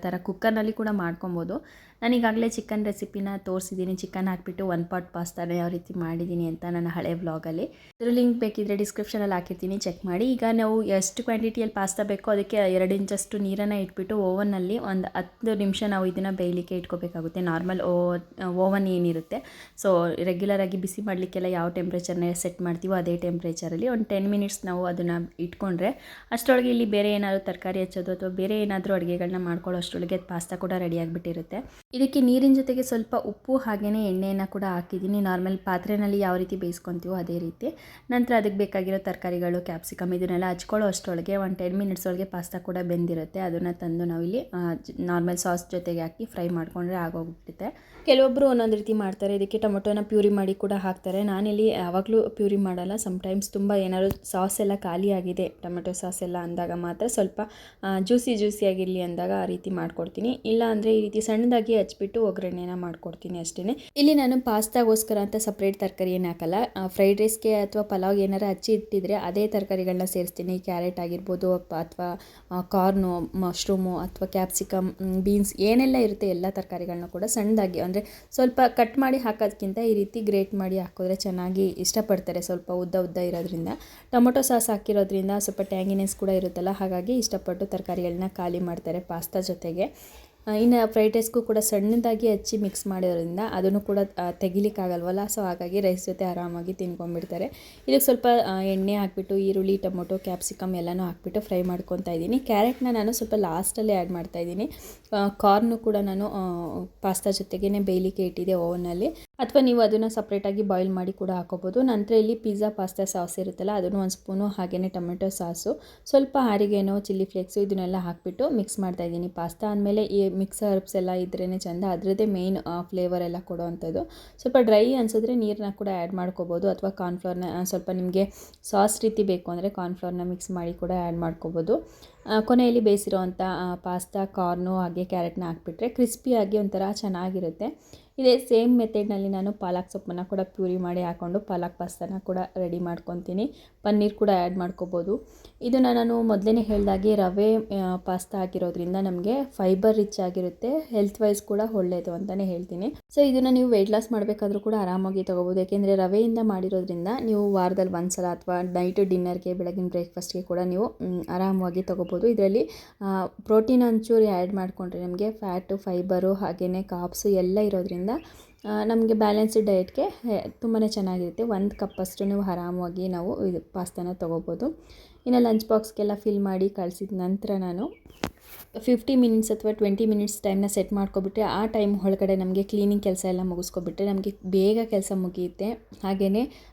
ಥರ ಕುಕ್ಕರ್ನಲ್ಲಿ ಕೂಡ ಮಾಡ್ಕೊಬೋದು. ನಾನೀಗಾಗಲೇ ಚಿಕನ್ ರೆಸಿಪಿನ ತೋರಿಸಿದ್ದೀನಿ. ಚಿಕನ್ ಹಾಕಿಬಿಟ್ಟು 1 ಪಾಟ್ ಪಾಸ್ತಾನ ಯಾವ ರೀತಿ ಮಾಡಿದ್ದೀನಿ ಅಂತ ನನ್ನ ಹಳೆ ವ್ಲಾಗಲ್ಲಿ. ಇದ್ರ ಲಿಂಕ್ ಬೇಕಿದ್ದರೆ ಡಿಸ್ಕ್ರಿಪ್ಷನಲ್ಲಿ ಹಾಕಿರ್ತೀನಿ, ಚೆಕ್ ಮಾಡಿ. ಈಗ ನಾವು ಎಷ್ಟು ಕ್ವಾಂಟಿಟಿಯಲ್ಲಿ ಪಾಸ್ತಾ ಬೇಕೋ ಅದಕ್ಕೆ 2 ಇಂಚಷ್ಟು ನೀರನ್ನು ಇಟ್ಬಿಟ್ಟು ಓವನ್ನಲ್ಲಿ ಒಂದು 10 ನಿಮಿಷ ನಾವು ಇದನ್ನು ಬೇಯಲಿಕ್ಕೆ ಇಟ್ಕೋಬೇಕಾಗುತ್ತೆ. ನಾರ್ಮಲ್ ಓವನ್ ಏನಿರುತ್ತೆ, ಸೊ ರೆಗ್ಯುಲರಾಗಿ ಬಿಸಿ ಮಾಡಲಿಕ್ಕೆಲ್ಲ ಯಾವ ಟೆಂಪ್ರೇಚರ್ನ ಸೆಟ್ ಮಾಡ್ತೀವೋ ಅದೇ ಟೆಂಪ್ರೇಚರಲ್ಲಿ ಒಂದು 10 ಮಿನಿಟ್ಸ್ ನಾವು ಅದನ್ನು ಇಟ್ಕೊಂಡ್ರೆ ಅಷ್ಟರೊಳಗೆ ಇಲ್ಲಿ ಬೇರೆ ಏನಾದರೂ ತರಕಾರಿ ಹಚ್ಚೋದು ಅಥವಾ ಬೇರೆ ಏನಾದರೂ ಅಡುಗೆಗಳನ್ನ ಮಾಡ್ಕೊಳ್ಳೋ ಅಷ್ಟರೊಳಗೆ ಪಾಸ್ತಾ ಕೂಡ ರೆಡಿ ಆಗಿಬಿಟ್ಟಿರುತ್ತೆ. ಇದಕ್ಕೆ ನೀರಿನ ಜೊತೆಗೆ ಸ್ವಲ್ಪ ಉಪ್ಪು ಹಾಗೆಯೇ ಎಣ್ಣೆಯನ್ನು ಕೂಡ ಹಾಕಿದ್ದೀನಿ. ನಾರ್ಮಲ್ ಪಾತ್ರೆಯಲ್ಲಿ ಯಾವ ರೀತಿ ಬೇಯಿಸ್ಕೊತೀವೋ ಅದೇ ರೀತಿ. ನಂತರ ಅದಕ್ಕೆ ಬೇಕಾಗಿರೋ ತರಕಾರಿಗಳು, ಕ್ಯಾಪ್ಸಿಕಮ್ ಇದನ್ನೆಲ್ಲ ಹಚ್ಕೊಳ್ಳೋ ಅಷ್ಟರೊಳಗೆ ಒಂದು 10 ಮಿನಿಟ್ಸ್ ಒಳಗೆ ಪಾಸ್ತಾ ಕೂಡ ಬೆಂದಿರುತ್ತೆ. ಅದನ್ನು ತಂದು ನಾವಿಲ್ಲಿ ನಾರ್ಮಲ್ ಸಾಸ್ ಜೊತೆಗೆ ಹಾಕಿ ಫ್ರೈ ಮಾಡಿಕೊಂಡ್ರೆ ಆಗೋಗ್ಬಿಡುತ್ತೆ. ಕೆಲವೊಬ್ಬರು ಒಂದೊಂದು ರೀತಿ ಮಾಡ್ತಾರೆ. ಇದಕ್ಕೆ ಟೊಮೊಟೊನ ಪ್ಯೂರಿ ಮಾಡಿ ಕೂಡ ಹಾಕ್ತಾರೆ. ನಾನಿಲ್ಲಿ ಯಾವಾಗಲೂ ಪ್ಯೂರಿ ಮಾಡಲ್ಲ. ಸಮ್ಟೈಮ್ಸ್ ತುಂಬ ಏನಾದರೂ ಸಾಸ್ ಎಲ್ಲ ಖಾಲಿ ಆಗಿದೆ, ಟೊಮೆಟೊ ಸಾಸ್ ಎಲ್ಲ ಅಂದಾಗ ಮಾತ್ರ ಸ್ವಲ್ಪ ಜ್ಯೂಸಿಯಾಗಿರಲಿ ಅಂದಾಗ ಆ ರೀತಿ ಮಾಡ್ಕೊಡ್ತೀನಿ. ಇಲ್ಲ ಅಂದರೆ ಈ ರೀತಿ ಸಣ್ಣದಾಗಿ ಹಚ್ಬಿಟ್ಟು ಒಗ್ಗರಣೆನ ಮಾಡ್ಕೊಡ್ತೀನಿ ಅಷ್ಟೇ. ಇಲ್ಲಿ ನಾನು ಪಾಸ್ತಾಗೋಸ್ಕರ ಅಂತ ಸಪ್ರೇಟ್ ತರಕಾರಿ ಏನು ಹಾಕಲ್ಲ. ಫ್ರೈಡ್ ರೈಸ್ಗೆ ಅಥವಾ ಪಲಾವ್ಗೆ ಏನಾರು ಹಚ್ಚಿ ಇಟ್ಟಿದ್ರೆ ಅದೇ ತರಕಾರಿಗಳನ್ನ ಸೇರಿಸ್ತೀನಿ. ಕ್ಯಾರೆಟ್ ಆಗಿರ್ಬೋದು ಅಥವಾ ಕಾರ್ನು, ಮಶ್ರೂಮು ಅಥವಾ ಕ್ಯಾಪ್ಸಿಕಮ್, ಬೀನ್ಸ್ ಏನೆಲ್ಲ ಇರುತ್ತೆ ಎಲ್ಲ ತರಕಾರಿಗಳನ್ನ ಕೂಡ ಸಣ್ಣದಾಗಿ, ಅಂದರೆ ಸ್ವಲ್ಪ ಕಟ್ ಮಾಡಿ ಹಾಕೋದಕ್ಕಿಂತ ಈ ರೀತಿ ಗ್ರೇಟ್ ಮಾಡಿ ಹಾಕಿದ್ರೆ ಚೆನ್ನಾಗಿ ಇಷ್ಟಪಡ್ತಾರೆ. ಸ್ವಲ್ಪ ಉದ್ದ ಇರೋದ್ರಿಂದ, ಟೊಮೊಟೊ ಸಾಸ್ ಹಾಕಿರೋದ್ರಿಂದ ಸ್ವಲ್ಪ ಟ್ಯಾಂಗಿನೆಸ್ ಕೂಡ ಇರುತ್ತಲ್ಲ, ಹಾಗಾಗಿ ಇಷ್ಟಪಟ್ಟು ತರಕಾರಿಗಳನ್ನ ಖಾಲಿ ಮಾಡ್ತಾರೆ ಪಾಸ್ತಾ ಜೊತೆಗೆ. ಇನ್ನು ಫ್ರೈಡ್ ರೈಸ್ಗೂ ಕೂಡ ಸಣ್ಣದಾಗಿ ಹಚ್ಚಿ ಮಿಕ್ಸ್ ಮಾಡಿರೋದ್ರಿಂದ ಅದನ್ನು ಕೂಡ ತೆಗಿಲಿಕ್ಕಾಗಲ್ವಲ್ಲ, ಸೊ ಹಾಗಾಗಿ ರೈಸ್ ಜೊತೆ ಆರಾಮಾಗಿ ತಿನ್ಕೊಂಡ್ಬಿಡ್ತಾರೆ. ಇದಕ್ಕೆ ಸ್ವಲ್ಪ ಎಣ್ಣೆ ಹಾಕಿಬಿಟ್ಟು ಈರುಳ್ಳಿ, ಟೊಮೊಟೊ, ಕ್ಯಾಪ್ಸಿಕಮ್ ಎಲ್ಲನೂ ಹಾಕಿಬಿಟ್ಟು ಫ್ರೈ ಮಾಡ್ಕೊತಾ ಇದ್ದೀನಿ. ಕ್ಯಾರೆಟ್ನ ನಾನು ಸ್ವಲ್ಪ ಲಾಸ್ಟಲ್ಲಿ ಆ್ಯಡ್ ಮಾಡ್ತಾಯಿದ್ದೀನಿ. ಕಾರ್ನು ಕೂಡ ನಾನು ಪಾಸ್ತಾ ಜೊತೆಗೇ ಬೇಯಲಿಕ್ಕೆ ಇಟ್ಟಿದ್ದೆ ಓವನಲ್ಲಿ. ಅಥವಾ ನೀವು ಅದನ್ನು ಸಪ್ರೇಟಾಗಿ ಬಾಯ್ಲ್ ಮಾಡಿ ಕೂಡ ಹಾಕೋಬೋದು. ನಂತರ ಇಲ್ಲಿ ಪಿಜ್ಜಾ ಪಾಸ್ತಾ ಸಾಸ್ ಇರುತ್ತಲ್ಲ ಅದನ್ನು 1 ಸ್ಪೂನು, ಹಾಗೆಯೇ ಟೊಮೆಟೊ ಸಾಸು, ಸ್ವಲ್ಪ ಆರಿಗೇನೋ, ಚಿಲ್ಲಿ ಫ್ಲೇಕ್ಸು ಇದನ್ನೆಲ್ಲ ಹಾಕಿಬಿಟ್ಟು ಮಿಕ್ಸ್ ಮಾಡ್ತಾಯಿದ್ದೀನಿ. ಪಾಸ್ತಾ ಅಂದಮೇಲೆ ಈ ಮಿಕ್ಸ್ ಹರ್ಬ್ಸ್ ಎಲ್ಲ ಇದ್ರೇ ಚೆಂದ, ಅದರದ್ದೇ ಮೇಯ್ನ್ ಫ್ಲೇವರ್ ಎಲ್ಲ ಕೊಡೋವಂಥದ್ದು. ಸ್ವಲ್ಪ ಡ್ರೈ ಅನಿಸಿದ್ರೆ ನೀರನ್ನ ಕೂಡ ಆ್ಯಡ್ ಮಾಡ್ಕೋಬೋದು, ಅಥವಾ ಕಾರ್ನ್ಫ್ಲೋರ್ನ ಸ್ವಲ್ಪ ನಿಮಗೆ ಸಾಸ್ ರೀತಿ ಬೇಕು ಅಂದರೆ ಕಾರ್ನ್ಫ್ಲೋರ್ನ ಮಿಕ್ಸ್ ಮಾಡಿ ಕೂಡ ಆ್ಯಡ್ ಮಾಡ್ಕೋಬೋದು. ಕೊನೆಯಲ್ಲಿ ಬೇಯಿಸಿರೋವಂಥ ಪಾಸ್ತಾ, ಕಾರ್ನು ಹಾಗೆ ಕ್ಯಾರೆಟ್ನ ಹಾಕ್ಬಿಟ್ರೆ ಕ್ರಿಸ್ಪಿಯಾಗಿ ಒಂಥರ ಚೆನ್ನಾಗಿರುತ್ತೆ. ಇದೇ ಸೇಮ್ ಮೆಥಡ್ನಲ್ಲಿ ನಾನು ಪಾಲಕ್ ಸೊಪ್ಪನ್ನು ಕೂಡ ಪ್ಯೂರಿ ಮಾಡಿ ಹಾಕ್ಕೊಂಡು ಪಾಲಕ್ ಪಾಸ್ತಾನ ಕೂಡ ರೆಡಿ ಮಾಡ್ಕೊತೀನಿ. ಪನ್ನೀರ್ ಕೂಡ ಆ್ಯಡ್ ಮಾಡ್ಕೋಬೋದು. ಇದನ್ನು ನಾನು ಮೊದಲೇ ಹೇಳಿದಾಗೆ ರವೆ ಪಾಸ್ತಾ ಆಗಿರೋದ್ರಿಂದ ನಮಗೆ ಫೈಬರ್ ರಿಚ್ ಆಗಿರುತ್ತೆ, ಹೆಲ್ತ್ ವೈಸ್ ಕೂಡ ಒಳ್ಳೆಯದು ಅಂತಲೇ ಹೇಳ್ತೀನಿ. ಸೊ ಇದನ್ನು ನೀವು ವೆಯ್ಟ್ ಲಾಸ್ ಮಾಡಬೇಕಾದ್ರೂ ಕೂಡ ಆರಾಮಾಗಿ ತೊಗೋಬೋದು. ಯಾಕೆಂದರೆ ರವೆಯಿಂದ ಮಾಡಿರೋದ್ರಿಂದ ನೀವು ವಾರದಲ್ಲಿ ಒಂದು ಸಲ ಅಥವಾ ನೈಟ್ ಡಿನ್ನರ್ಗೆ, ಬೆಳಗಿನ ಬ್ರೇಕ್ಫಾಸ್ಟ್ಗೆ ಕೂಡ ನೀವು ಆರಾಮವಾಗಿ ತೊಗೋಬೋದು. ಇದರಲ್ಲಿ ಪ್ರೋಟೀನ್ ಒಂಚೂರು ಆ್ಯಡ್ ಮಾಡಿಕೊಂಡ್ರೆ ನಮಗೆ ಫ್ಯಾಟು, ಫೈಬರು ಹಾಗೆಯೇ ಕಾಪ್ಸು ಎಲ್ಲ ಇರೋದ್ರಿಂದ ನಮಗೆ ಬ್ಯಾಲೆನ್ಸ್ಡ್ ಡಯಟ್ಗೆ ತುಂಬಾ ಚೆನ್ನಾಗಿರುತ್ತೆ. 1 ಕಪ್ಪಷ್ಟು ನೀವು ಆರಾಮವಾಗಿ ನಾವು ಇದು ಪಾಸ್ತಾನ ತೊಗೋಬೋದು. ಇನ್ನು ಲಂಚ್ ಬಾಕ್ಸ್ಗೆಲ್ಲ ಫಿಲ್ ಮಾಡಿ ಕಳಿಸಿದ ನಂತರ ನಾನು 50 ಮಿನಿಟ್ಸ್ ಅಥವಾ 20 ಮಿನಿಟ್ಸ್ ಟೈಮ್ನ ಸೆಟ್ ಮಾಡ್ಕೊಬಿಟ್ರೆ ಆ ಟೈಮ್ ಒಳಗಡೆ ನಮಗೆ ಕ್ಲೀನಿಂಗ್ ಕೆಲಸ ಎಲ್ಲ ಮುಗಿಸ್ಕೊಬಿಟ್ರೆ ನಮಗೆ ಬೇಗ ಕೆಲಸ ಮುಗಿಯುತ್ತೆ. ಹಾಗೆಯೇ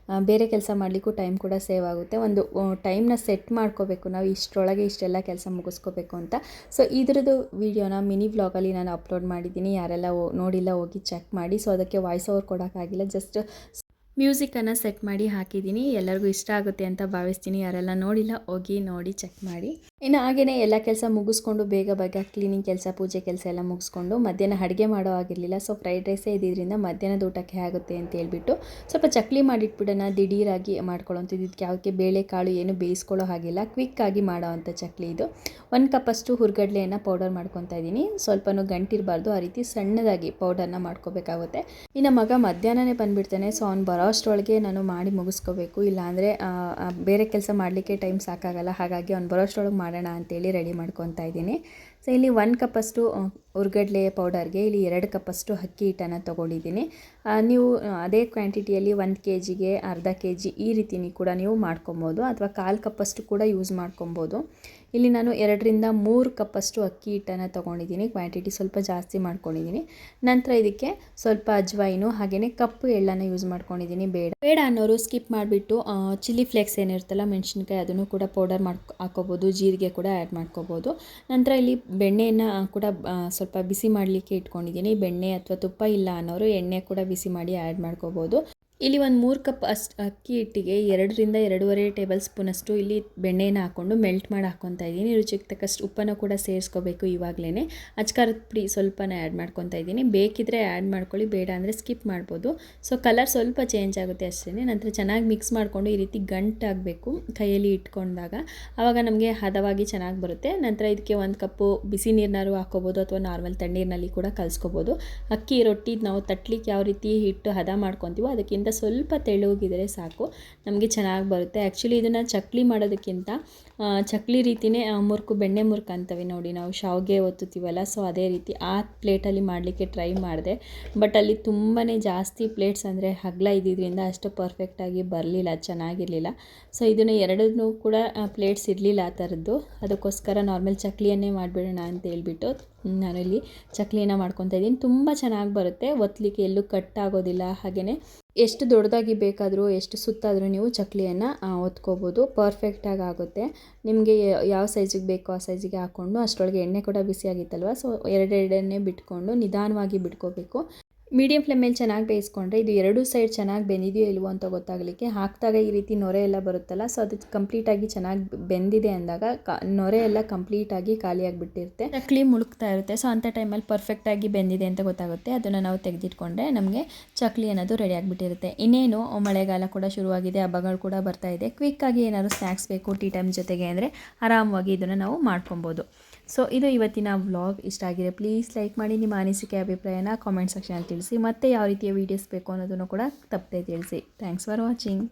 ಬೇರೆ ಕೆಲಸ ಮಾಡಲಿಕ್ಕೂ ಟೈಮ್ ಕೂಡ ಸೇವ್ ಆಗುತ್ತೆ. ಒಂದು ಟೈಮ್ನ ಸೆಟ್ ಮಾಡ್ಕೋಬೇಕು ನಾವು, ಇಷ್ಟರೊಳಗೆ ಇಷ್ಟೆಲ್ಲ ಕೆಲಸ ಮುಗಿಸ್ಕೋಬೇಕು ಅಂತ. ಸೊ ಇದ್ರದ್ದು ವೀಡಿಯೋನ ಮಿನಿ ವ್ಲಾಗಲ್ಲಿ ನಾನು ಅಪ್ಲೋಡ್ ಮಾಡಿದ್ದೀನಿ. ಯಾರೆಲ್ಲ ನೋಡಿಲ್ಲ ಹೋಗಿ ಚೆಕ್ ಮಾಡಿ. ಸೊ ಅದಕ್ಕೆ ವಾಯ್ಸ್ ಓವರ್ ಕೊಡೋಕ್ಕಾಗಿಲ್ಲ, ಜಸ್ಟ್ ಮ್ಯೂಸಿಕನ್ನು ಸೆಟ್ ಮಾಡಿ ಹಾಕಿದ್ದೀನಿ. ಎಲ್ಲರಿಗೂ ಇಷ್ಟ ಆಗುತ್ತೆ ಅಂತ ಭಾವಿಸ್ತೀನಿ. ಯಾರೆಲ್ಲ ನೋಡಿಲ್ಲ ಹೋಗಿ ನೋಡಿ ಚೆಕ್ ಮಾಡಿ. ಇನ್ನು ಹಾಗೆಯೇ ಎಲ್ಲ ಕೆಲಸ ಮುಗಿಸ್ಕೊಂಡು ಬೇಗ ಕ್ಲೀನಿಂಗ್ ಕೆಲಸ, ಪೂಜೆ ಕೆಲಸ ಎಲ್ಲ ಮುಗಿಸ್ಕೊಂಡು ಮಧ್ಯಾಹ್ನ ಅಡುಗೆ ಮಾಡೋ ಆಗಿರಲಿಲ್ಲ. ಸೊ ಫ್ರೈಡ್ ರೈಸೇ ಇದ್ದಿದ್ದರಿಂದ ಮಧ್ಯಾಹ್ನದ ಊಟಕ್ಕೆ ಆಗುತ್ತೆ ಅಂತ ಹೇಳ್ಬಿಟ್ಟು ಸ್ವಲ್ಪ ಚಕ್ಲಿ ಮಾಡಿಟ್ಬಿಡೋಣ, ದಿಢೀರಾಗಿ ಮಾಡ್ಕೊಳ್ಳೋಂಥದ್ದು. ಇದಕ್ಕೆ ಯಾವುದಕ್ಕೆ ಬೇಳೆ ಕಾಳು ಏನು ಬೇಯಿಸ್ಕೊಳ್ಳೋ ಹಾಗಿಲ್ಲ, ಕ್ವಿಕ್ಕಾಗಿ ಮಾಡೋ ಅಂಥ ಚಕ್ಲಿ ಇದು. 1 ಕಪ್ಪಷ್ಟು ಹುರ್ಗಡ್ಲೆಯನ್ನು ಪೌಡರ್ ಮಾಡ್ಕೊತಾ ಇದ್ದೀನಿ. ಸ್ವಲ್ಪನೂ ಗಂಟಿರಬಾರ್ದು, ಆ ರೀತಿ ಸಣ್ಣದಾಗಿ ಪೌಡರ್ನ ಮಾಡ್ಕೋಬೇಕಾಗುತ್ತೆ. ಇನ್ನು ಮಗ ಮಧ್ಯಾಹ್ನನೇ ಬಂದುಬಿಡ್ತಾನೆ. ಸೊ ಅವ್ನು ಬರೋ ಅಷ್ಟರೊಳಗೆ ನಾನು ಮಾಡಿ ಮುಗಿಸ್ಕೋಬೇಕು, ಇಲ್ಲಾಂದರೆ ಬೇರೆ ಕೆಲಸ ಮಾಡಲಿಕ್ಕೆ ಟೈಮ್ ಸಾಕಾಗಲ್ಲ. ಹಾಗಾಗಿ ಅವ್ನು ಬರೋಷ್ಟರೊಳಗೆ ಮಾಡೋಣ ಅಂತೇಳಿ ರೆಡಿ ಮಾಡ್ಕೊತಾ ಇದ್ದೀನಿ. ಸೊ ಇಲ್ಲಿ 1 ಕಪ್ಪಷ್ಟು ಹುರ್ಗಡ್ಲೆ ಪೌಡರ್ಗೆ ಇಲ್ಲಿ 2 ಕಪ್ಪಷ್ಟು ಅಕ್ಕಿ ಹಿಟ್ಟನ್ನು ತೊಗೊಂಡಿದ್ದೀನಿ. ನೀವು ಅದೇ ಕ್ವಾಂಟಿಟಿಯಲ್ಲಿ 1 kgಗೆ ಅರ್ಧ kg ಈ ರೀತಿ ಕೂಡ ನೀವು ಮಾಡ್ಕೊಬೋದು, ಅಥವಾ 1/4 ಕಪ್ಪಷ್ಟು ಕೂಡ ಯೂಸ್ ಮಾಡ್ಕೊಬೋದು. ಇಲ್ಲಿ ನಾನು 2 ರಿಂದ 3 ಕಪ್ಪಷ್ಟು ಅಕ್ಕಿ ಹಿಟ್ಟನ್ನು ತೊಗೊಂಡಿದ್ದೀನಿ. ಕ್ವಾಂಟಿಟಿ ಸ್ವಲ್ಪ ಜಾಸ್ತಿ ಮಾಡ್ಕೊಂಡಿದ್ದೀನಿ. ನಂತರ ಇದಕ್ಕೆ ಸ್ವಲ್ಪ ಅಜ್ವೈನು ಹಾಗೆಯೇ ಕಪ್ಪು ಎಳ್ಳನ್ನು ಯೂಸ್ ಮಾಡ್ಕೊಂಡಿದ್ದೀನಿ. ಬೇಡ ಅನ್ನೋರು ಸ್ಕಿಪ್ ಮಾಡಿಬಿಟ್ಟು ಚಿಲ್ಲಿ ಫ್ಲೇಕ್ಸ್ ಏನಿರುತ್ತಲ್ಲ, ಮೆಣಸಿನ್ಕಾಯಿ, ಅದನ್ನು ಕೂಡ ಪೌಡರ್ ಹಾಕೋಬೋದು. ಜೀರಿಗೆ ಕೂಡ ಆ್ಯಡ್ ಮಾಡ್ಕೋಬೋದು. ನಂತರ ಇಲ್ಲಿ ಬೆಣ್ಣೆಯನ್ನು ಕೂಡ ಸ್ವಲ್ಪ ಬಿಸಿ ಮಾಡಲಿಕ್ಕೆ ಇಟ್ಕೊಂಡಿದ್ದೀನಿ. ಬೆಣ್ಣೆ ಅಥವಾ ತುಪ್ಪ ಇಲ್ಲ ಅನ್ನೋರು ಎಣ್ಣೆ ಕೂಡ ಬಿಸಿ ಮಾಡಿ ಆ್ಯಡ್ ಮಾಡ್ಕೋಬೋದು. ಇಲ್ಲಿ ಒಂದು 3 ಕಪ್ ಅಕ್ಕಿ ಹಿಟ್ಟಿಗೆ 2 ರಿಂದ 2.5 ಟೇಬಲ್ ಸ್ಪೂನಷ್ಟು ಇಲ್ಲಿ ಬೆಣ್ಣೆನ ಹಾಕ್ಕೊಂಡು ಮೆಲ್ಟ್ ಮಾಡಿ ಹಾಕ್ಕೊತಾ ಇದ್ದೀನಿ. ರುಚಿಗೆ ತಕ್ಕಷ್ಟು ಉಪ್ಪನ್ನು ಕೂಡ ಸೇರಿಸ್ಕೋಬೇಕು. ಇವಾಗಲೇ ಅಚ್ಕಾರದ ಪುಡಿ ಸ್ವಲ್ಪನ ಆ್ಯಡ್ ಮಾಡ್ಕೊತಾ ಇದ್ದೀನಿ. ಬೇಕಿದ್ರೆ ಆ್ಯಡ್ ಮಾಡ್ಕೊಳ್ಳಿ, ಬೇಡ ಅಂದರೆ ಸ್ಕಿಪ್ ಮಾಡ್ಬೋದು. ಸೊ ಕಲರ್ ಸ್ವಲ್ಪ ಚೇಂಜ್ ಆಗುತ್ತೆ ಅಷ್ಟೇ. ನಂತರ ಚೆನ್ನಾಗಿ ಮಿಕ್ಸ್ ಮಾಡಿಕೊಂಡು ಈ ರೀತಿ ಗಂಟಾಗಬೇಕು ಕೈಯಲ್ಲಿ ಇಟ್ಕೊಂಡಾಗ, ಆವಾಗ ನಮಗೆ ಹದವಾಗಿ ಚೆನ್ನಾಗಿ ಬರುತ್ತೆ. ನಂತರ ಇದಕ್ಕೆ 1 ಕಪ್ಪು ಬಿಸಿ ನೀರನ್ನಾರು ಹಾಕ್ಕೋಬೋದು, ಅಥವಾ ನಾರ್ಮಲ್ ತಣ್ಣೀರಿನಲ್ಲಿ ಕೂಡ ಕಲಿಸ್ಕೋಬೋದು. ಅಕ್ಕಿ ರೊಟ್ಟಿ ನಾವು ತಟ್ಟಲಿಕ್ಕೆ ಯಾವ ರೀತಿ ಹಿಟ್ಟು ಹದ ಮಾಡ್ಕೊತೀವೋ ಅದಕ್ಕಿಂತ ಸ್ವಲ್ಪ ತೆಳುಗಿದ್ರೆ ಸಾಕು, ನಮಗೆ ಚೆನ್ನಾಗಿ ಬರುತ್ತೆ. ಆ್ಯಕ್ಚುಲಿ ಇದನ್ನು ಚಕ್ಲಿ ಮಾಡೋದಕ್ಕಿಂತ ಚಕ್ಲಿ ರೀತಿಯೇ ಬೆಣ್ಣೆ ಮುರುಕು ಅಂತೀವಿ ನೋಡಿ, ನಾವು ಶಾವಿಗೆ ಒತ್ತುತ್ತೀವಲ್ಲ, ಸೊ ಅದೇ ರೀತಿ ಆ ಪ್ಲೇಟಲ್ಲಿ ಮಾಡಲಿಕ್ಕೆ ಟ್ರೈ ಮಾಡಿದೆ. ಬಟ್ ಅಲ್ಲಿ ತುಂಬಾ ಜಾಸ್ತಿ ಪ್ಲೇಟ್ಸ್ ಅಂದರೆ ಅಗಲ ಇದ್ದಿದ್ದರಿಂದ ಅಷ್ಟು ಪರ್ಫೆಕ್ಟಾಗಿ ಬರಲಿಲ್ಲ, ಚೆನ್ನಾಗಿರಲಿಲ್ಲ. ಸೊ ಇದನ್ನು ಎರಡನ್ನೂ ಕೂಡ ಪ್ಲೇಟ್ಸ್ ಇರಲಿಲ್ಲ ಆ ಥರದ್ದು. ಅದಕ್ಕೋಸ್ಕರ ನಾರ್ಮಲ್ ಚಕ್ಲಿಯನ್ನೇ ಮಾಡಿಬಿಡೋಣ ಅಂತ ಹೇಳ್ಬಿಟ್ಟು ನಾನಿಲ್ಲಿ ಚಕ್ಲಿಯನ್ನು ಮಾಡ್ಕೊತಾ ಇದ್ದೀನಿ. ತುಂಬ ಚೆನ್ನಾಗಿ ಬರುತ್ತೆ, ಒತ್ತಲಿಕ್ಕೆ ಎಲ್ಲೂ ಕಟ್ ಆಗೋದಿಲ್ಲ. ಹಾಗೆಯೇ ಎಷ್ಟು ದೊಡ್ಡದಾಗಿ ಬೇಕಾದರೂ, ಎಷ್ಟು ಸುತ್ತಾದರೂ ನೀವು ಚಕ್ಲಿಯನ್ನು ಒತ್ಕೋಬೋದು, ಪರ್ಫೆಕ್ಟಾಗಿ ಆಗುತ್ತೆ. ನಿಮಗೆ ಯಾವ ಸೈಜಿಗೆ ಬೇಕೋ ಆ ಸೈಜಿಗೆ ಹಾಕ್ಕೊಂಡು, ಅಷ್ಟರೊಳಗೆ ಎಣ್ಣೆ ಕೂಡ ಬಿಸಿಯಾಗಿತ್ತಲ್ವ, ಸೊ ಎರಡೆರಡನ್ನೇ ಬಿಟ್ಕೊಂಡು ನಿಧಾನವಾಗಿ ಬಿಟ್ಕೋಬೇಕು. ಮೀಡಿಯಮ್ ಫ್ಲೇಮಲ್ಲಿ ಚೆನ್ನಾಗಿ ಬೇಯಿಸ್ಕೊಂಡ್ರೆ ಇದು 2 ಸೈಡ್ ಚೆನ್ನಾಗಿ ಬೆಂದಿದೆಯೋ ಇಲ್ವೋ ಅಂತ ಗೊತ್ತಾಗಲಿಕ್ಕೆ ಹಾಕಿದಾಗ ಈ ರೀತಿ ನೊರೆ ಎಲ್ಲ ಬರುತ್ತಲ್ಲ, ಸೊ ಅದು ಕಂಪ್ಲೀಟಾಗಿ ಚೆನ್ನಾಗಿ ಬೆಂದಿದೆ ಅಂದಾಗ ನೊರೆ ಎಲ್ಲ ಕಂಪ್ಲೀಟಾಗಿ ಖಾಲಿಯಾಗಿಬಿಟ್ಟಿರುತ್ತೆ, ಚಕ್ಲಿ ಮುಳುಕ್ತಾ ಇರುತ್ತೆ. ಸೊ ಅಂಥ ಟೈಮಲ್ಲಿ ಪರ್ಫೆಕ್ಟಾಗಿ ಬೆಂದಿದೆ ಅಂತ ಗೊತ್ತಾಗುತ್ತೆ. ಅದನ್ನು ನಾವು ತೆಗೆದಿಟ್ಕೊಂಡ್ರೆ ನಮಗೆ ಚಕ್ಲಿ ಅನ್ನೋದು ರೆಡಿ ಆಗಿಬಿಟ್ಟಿರುತ್ತೆ. ಇನ್ನೇನು ಮಳೆಗಾಲ ಕೂಡ ಶುರುವಾಗಿದೆ, ಹಬ್ಬಗಳು ಕೂಡ ಬರ್ತಾ ಇದೆ. ಕ್ವಿಕ್ಕಾಗಿ ಏನಾದರೂ ಸ್ನ್ಯಾಕ್ಸ್ ಬೇಕು ಟೀ ಟೈಮ್ ಜೊತೆಗೆ ಅಂದರೆ ಆರಾಮವಾಗಿ ಇದನ್ನು ನಾವು ಮಾಡ್ಕೊಬೋದು. ಸೊ ಇದು ಇವತ್ತಿನ ವ್ಲಾಗ್. ಇಷ್ಟ ಆಗಿದೆ ಪ್ಲೀಸ್ ಲೈಕ್ ಮಾಡಿ, ನಿಮ್ಮ ಅನಿಸಿಕೆ ಅಭಿಪ್ರಾಯನ ಕಾಮೆಂಟ್ ಸೆಕ್ಷನಲ್ಲಿ ತಿಳಿಸಿ. ಮತ್ತು ಯಾವ ರೀತಿಯ ವೀಡಿಯೋಸ್ ಬೇಕು ಅನ್ನೋದನ್ನು ಕೂಡ ತಪ್ಪದೆ ತಿಳಿಸಿ. Thanks for watching.